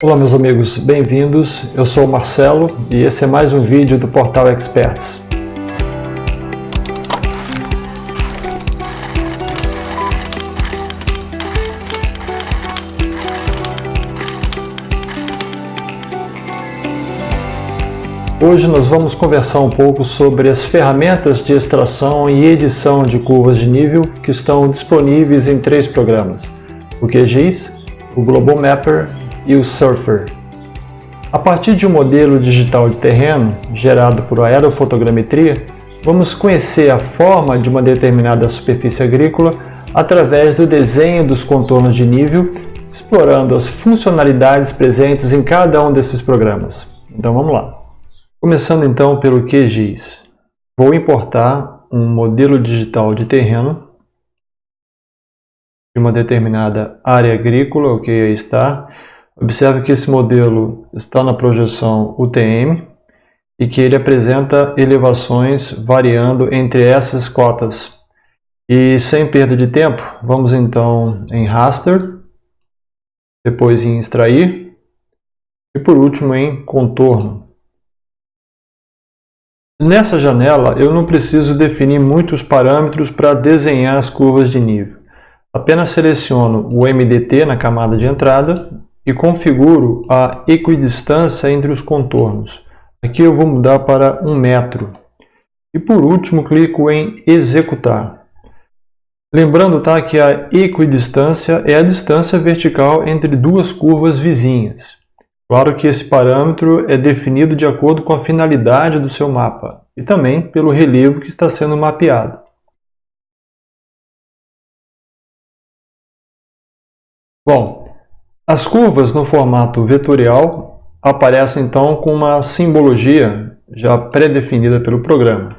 Olá meus amigos, bem-vindos, eu sou o Marcelo e esse é mais um vídeo do Portal Experts. Hoje nós vamos conversar um pouco sobre as ferramentas de extração e edição de curvas de nível que estão disponíveis em 3 programas, o QGIS, o Global Mapper e o Surfer. A partir de um modelo digital de terreno, gerado por aerofotogrametria, vamos conhecer a forma de uma determinada superfície agrícola através do desenho dos contornos de nível, explorando as funcionalidades presentes em cada um desses programas. Então vamos lá. Começando então pelo QGIS. Vou importar um modelo digital de terreno de uma determinada área agrícola, ok, aí está. Observe que esse modelo está na projeção UTM e que ele apresenta elevações variando entre essas cotas. E sem perda de tempo, vamos então em Raster, depois em Extrair e por último em Contorno. Nessa janela eu não preciso definir muitos parâmetros para desenhar as curvas de nível. Apenas seleciono o MDT na camada de entrada e configuro a equidistância entre os contornos. Aqui eu vou mudar para 1 metro. E por último clico em Executar. Lembrando que a equidistância é a distância vertical entre duas curvas vizinhas. Claro que esse parâmetro é definido de acordo com a finalidade do seu mapa e também pelo relevo que está sendo mapeado. Bom, as curvas no formato vetorial aparecem então com uma simbologia já pré-definida pelo programa.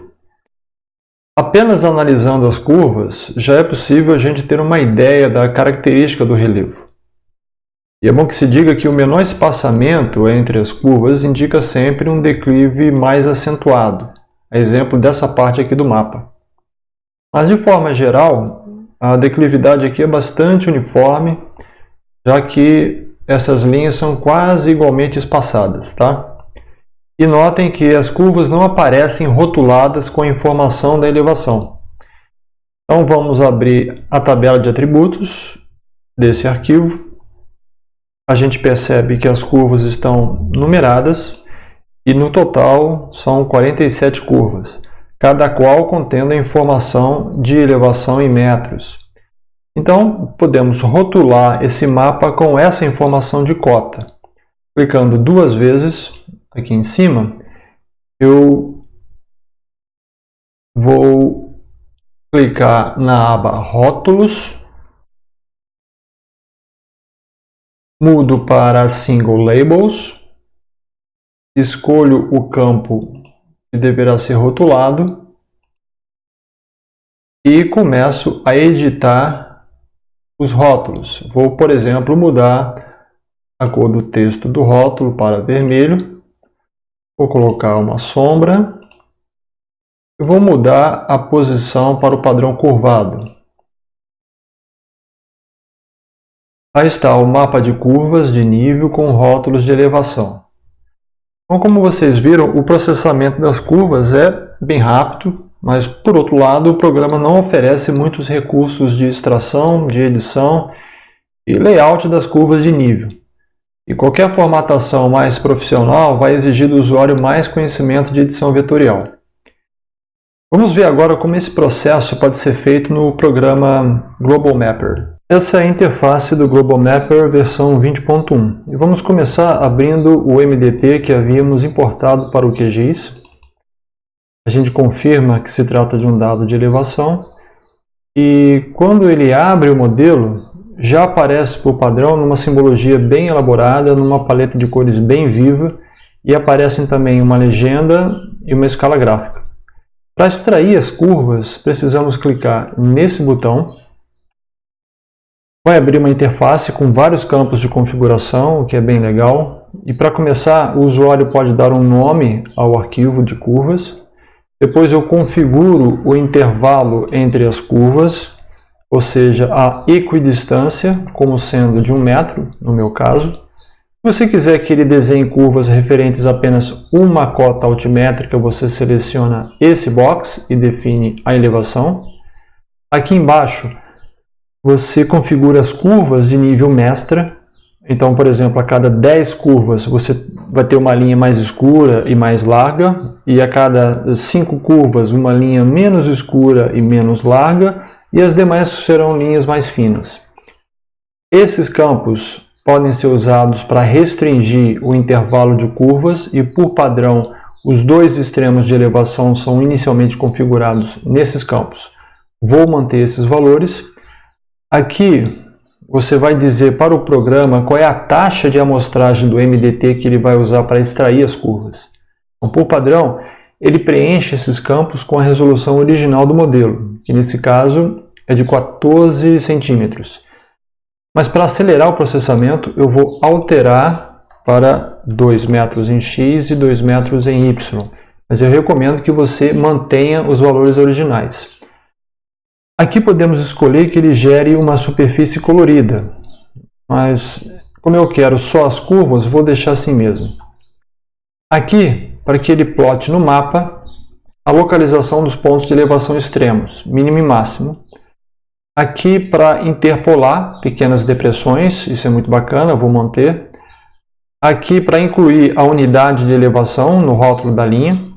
Apenas analisando as curvas já é possível a gente ter uma ideia da característica do relevo. E é bom que se diga que o menor espaçamento entre as curvas indica sempre um declive mais acentuado, a exemplo dessa parte aqui do mapa. Mas de forma geral, a declividade aqui é bastante uniforme, já que essas linhas são quase igualmente espaçadas, tá? E notem que as curvas não aparecem rotuladas com a informação da elevação. Então vamos abrir a tabela de atributos desse arquivo. A gente percebe que as curvas estão numeradas e no total são 47 curvas, cada qual contendo a informação de elevação em metros. Então, podemos rotular esse mapa com essa informação de cota. Clicando 2 vezes aqui em cima, eu vou clicar na aba Rótulos, mudo para Single Labels, escolho o campo que deverá ser rotulado e começo a editar os rótulos. Vou, por exemplo, mudar a cor do texto do rótulo para vermelho. Vou colocar uma sombra. E vou mudar a posição para o padrão curvado. Aí está o mapa de curvas de nível com rótulos de elevação. Então, como vocês viram, o processamento das curvas é bem rápido. Mas, por outro lado, o programa não oferece muitos recursos de extração, de edição e layout das curvas de nível. E qualquer formatação mais profissional vai exigir do usuário mais conhecimento de edição vetorial. Vamos ver agora como esse processo pode ser feito no programa Global Mapper. Essa é a interface do Global Mapper versão 20.1. E vamos começar abrindo o MDT que havíamos importado para o QGIS. A gente confirma que se trata de um dado de elevação e quando ele abre o modelo, já aparece por padrão numa simbologia bem elaborada, numa paleta de cores bem viva e aparecem também uma legenda e uma escala gráfica. Para extrair as curvas, precisamos clicar nesse botão. Vai abrir uma interface com vários campos de configuração, o que é bem legal. E para começar, o usuário pode dar um nome ao arquivo de curvas. Depois eu configuro o intervalo entre as curvas, ou seja, a equidistância, como sendo de 1 metro, no meu caso. Se você quiser que ele desenhe curvas referentes a apenas uma cota altimétrica, você seleciona esse box e define a elevação. Aqui embaixo, você configura as curvas de nível mestra. Então, por exemplo, a cada 10 curvas você vai ter uma linha mais escura e mais larga, e a cada 5 curvas uma linha menos escura e menos larga, e as demais serão linhas mais finas. Esses campos podem ser usados para restringir o intervalo de curvas e, por padrão, os dois extremos de elevação são inicialmente configurados nesses campos. Vou manter esses valores. Aqui você vai dizer para o programa qual é a taxa de amostragem do MDT que ele vai usar para extrair as curvas. Então, por padrão, ele preenche esses campos com a resolução original do modelo, que nesse caso é de 14 centímetros. Mas para acelerar o processamento, eu vou alterar para 2 metros em X e 2 metros em Y. Mas eu recomendo que você mantenha os valores originais. Aqui podemos escolher que ele gere uma superfície colorida. Mas como eu quero só as curvas, vou deixar assim mesmo. Aqui, para que ele plote no mapa a localização dos pontos de elevação extremos, mínimo e máximo. Aqui para interpolar pequenas depressões, isso é muito bacana, vou manter. Aqui para incluir a unidade de elevação no rótulo da linha.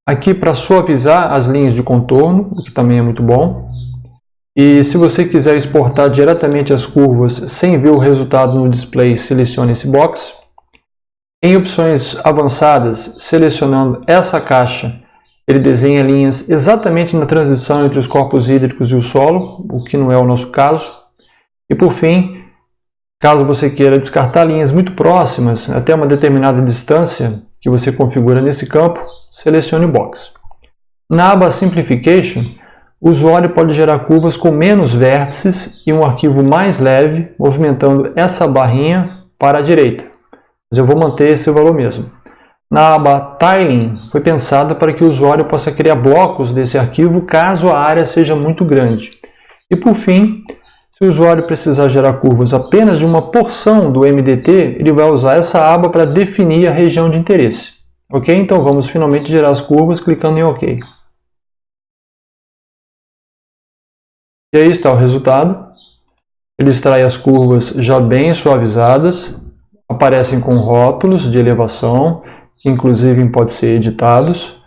Aqui para suavizar as linhas de contorno, o que também é muito bom. E se você quiser exportar diretamente as curvas sem ver o resultado no display, selecione esse box. Em opções avançadas, selecionando essa caixa, ele desenha linhas exatamente na transição entre os corpos hídricos e o solo, o que não é o nosso caso. E por fim, caso você queira descartar linhas muito próximas, até uma determinada distância que você configura nesse campo, selecione o box. Na aba Simplification, o usuário pode gerar curvas com menos vértices e um arquivo mais leve, movimentando essa barrinha para a direita. Mas eu vou manter esse valor mesmo. Na aba Tiling, foi pensada para que o usuário possa criar blocos desse arquivo caso a área seja muito grande. E por fim, se o usuário precisar gerar curvas apenas de uma porção do MDT, ele vai usar essa aba para definir a região de interesse. Ok? Então vamos finalmente gerar as curvas clicando em OK. E aí está o resultado. Ele extrai as curvas já bem suavizadas, aparecem com rótulos de elevação, que inclusive podem ser editados.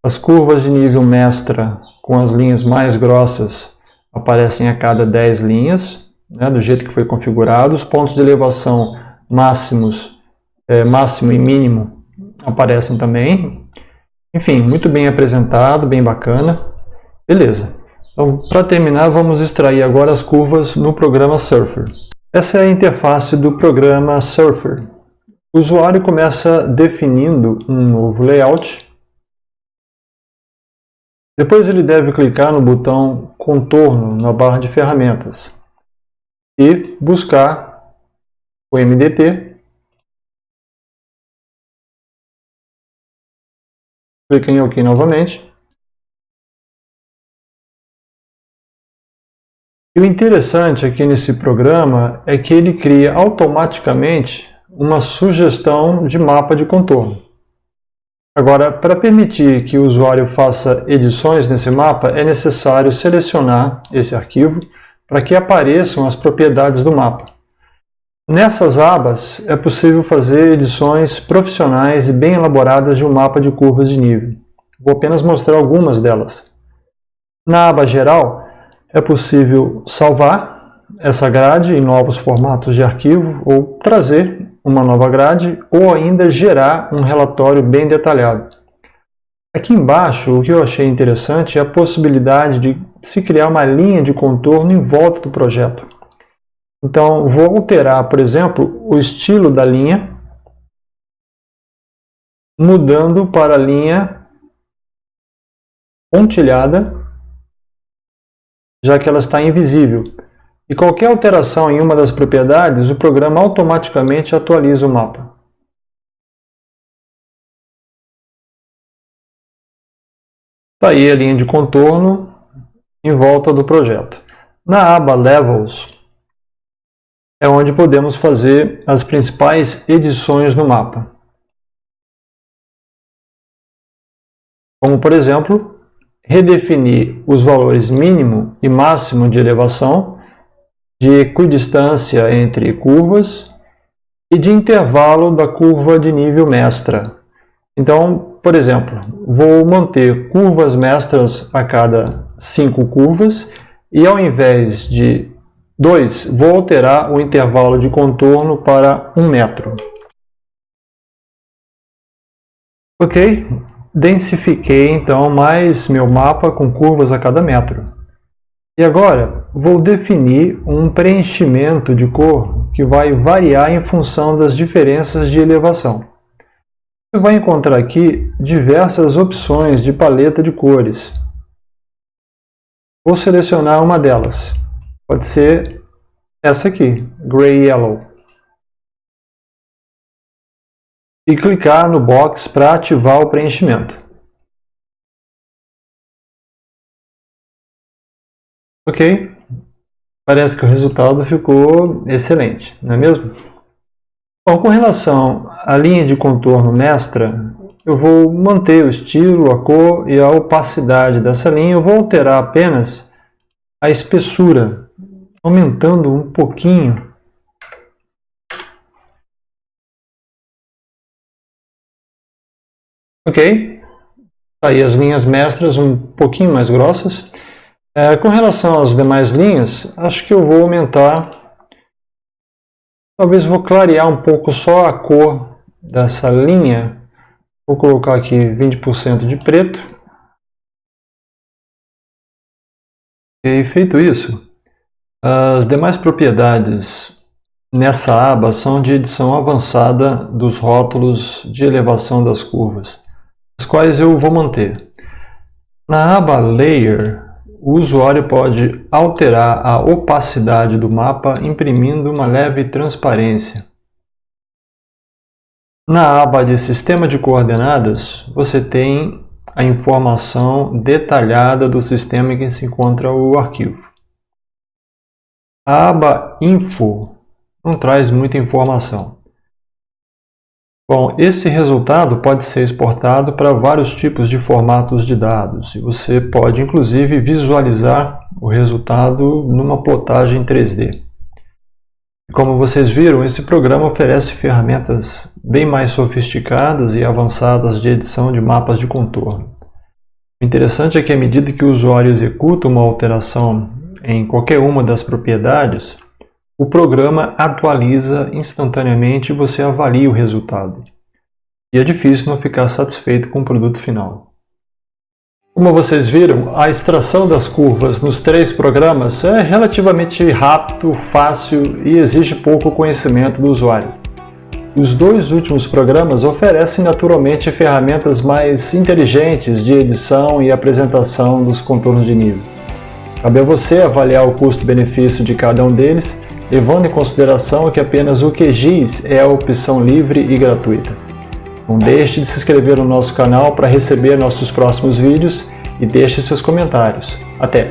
As curvas de nível mestra com as linhas mais grossas aparecem a cada 10 linhas, né, do jeito que foi configurado. Os pontos de elevação máximos, máximo e mínimo aparecem também. Enfim, muito bem apresentado, bem bacana. Beleza. Então, para terminar, vamos extrair agora as curvas no programa Surfer. Essa é a interface do programa Surfer. O usuário começa definindo um novo layout. Depois ele deve clicar no botão Contorno na barra de ferramentas e buscar o MDT. Clica em OK novamente. E o interessante aqui nesse programa é que ele cria automaticamente uma sugestão de mapa de contorno. Agora, para permitir que o usuário faça edições nesse mapa, é necessário selecionar esse arquivo para que apareçam as propriedades do mapa. Nessas abas, é possível fazer edições profissionais e bem elaboradas de um mapa de curvas de nível. Vou apenas mostrar algumas delas. Na aba Geral, é possível salvar essa grade em novos formatos de arquivo ou trazer uma nova grade ou ainda gerar um relatório bem detalhado. Aqui embaixo, o que eu achei interessante é a possibilidade de se criar uma linha de contorno em volta do projeto. Então, vou alterar, por exemplo, o estilo da linha, mudando para a linha pontilhada, já que ela está invisível. E qualquer alteração em uma das propriedades, o programa automaticamente atualiza o mapa. Está aí a linha de contorno em volta do projeto. Na aba Levels, é onde podemos fazer as principais edições no mapa. Como, por exemplo, redefinir os valores mínimo e máximo de elevação, de equidistância entre curvas e de intervalo da curva de nível mestra. Então, por exemplo, vou manter curvas mestras a cada 5 curvas e ao invés de 2, vou alterar o intervalo de contorno para 1 metro. Ok, densifiquei então mais meu mapa com curvas a cada metro. E agora vou definir um preenchimento de cor que vai variar em função das diferenças de elevação. Você vai encontrar aqui diversas opções de paleta de cores. Vou selecionar uma delas. Pode ser essa aqui, Gray Yellow. E clicar no box para ativar o preenchimento. Ok, parece que o resultado ficou excelente, não é mesmo? Bom, com relação à linha de contorno mestra, eu vou manter o estilo, a cor e a opacidade dessa linha. Eu vou alterar apenas a espessura, aumentando um pouquinho. Ok, aí as linhas mestras um pouquinho mais grossas. Com relação às demais linhas, acho que eu vou aumentar, talvez vou clarear um pouco só a cor dessa linha. Vou colocar aqui 20% de preto. E feito isso, as demais propriedades nessa aba são de edição avançada dos rótulos de elevação das curvas, as quais eu vou manter. Na aba Layer, o usuário pode alterar a opacidade do mapa imprimindo uma leve transparência. Na aba de Sistema de Coordenadas, você tem a informação detalhada do sistema em que se encontra o arquivo. A aba Info não traz muita informação. Bom, esse resultado pode ser exportado para vários tipos de formatos de dados e você pode inclusive visualizar o resultado numa plotagem 3D. Como vocês viram, esse programa oferece ferramentas bem mais sofisticadas e avançadas de edição de mapas de contorno. O interessante é que à medida que o usuário executa uma alteração em qualquer uma das propriedades, o programa atualiza instantaneamente e você avalia o resultado. E é difícil não ficar satisfeito com o produto final. Como vocês viram, a extração das curvas nos 3 programas é relativamente rápido, fácil e exige pouco conhecimento do usuário. Os 2 últimos programas oferecem naturalmente ferramentas mais inteligentes de edição e apresentação dos contornos de nível. Cabe a você avaliar o custo-benefício de cada um deles, levando em consideração que apenas o QGIS é a opção livre e gratuita. Não deixe de se inscrever no nosso canal para receber nossos próximos vídeos e deixe seus comentários. Até!